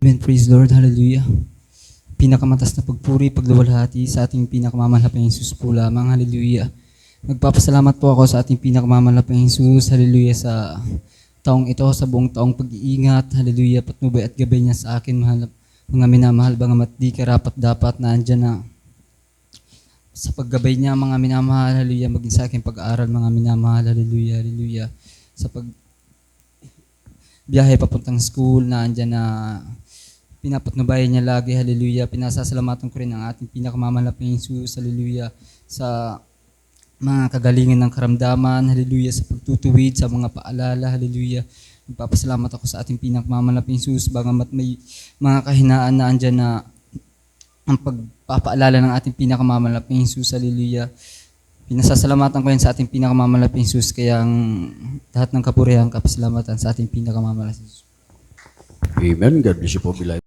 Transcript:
Amen. Praise Lord. Hallelujah. Pinakamatas na pagpuri, pagluwalhati sa ating pinakamamahal na Jesus po lamang. Hallelujah. Nagpapasalamat po ako sa ating pinakamamahal na Jesus. Hallelujah. Sa taong ito, sa buong taong pag-iingat. Hallelujah. Patnubay at gabay niya sa akin, mga minamahal, bangamat di karapat dapat na andyan na sa paggabay niya, mga minamahal. Hallelujah. Maging sa akin pag-aaral, mga minamahal. Hallelujah. Hallelujah. Sa biyahe papuntang school na andyan na pinapatnubayan niya lagi, hallelujah. Pinasasalamatan ko rin ang ating pinakamamahal na Jesus, hallelujah, sa mga kagalingan ng karamdaman, hallelujah, sa pagtutuwid, sa mga paalala, hallelujah. Nagpapasalamat ako sa ating pinakamamahal na Jesus, bagamat may mga kahinaan na andyan na ang pagpapaalala ng ating pinakamamahal na Jesus, hallelujah. Pinasasalamatan ko yan sa ating pinakamamahal na Jesus, kaya ang lahat ng kapurihan, kapasalamatan sa ating pinakamamahal na Jesus. Amen. God bless you po, Bilay.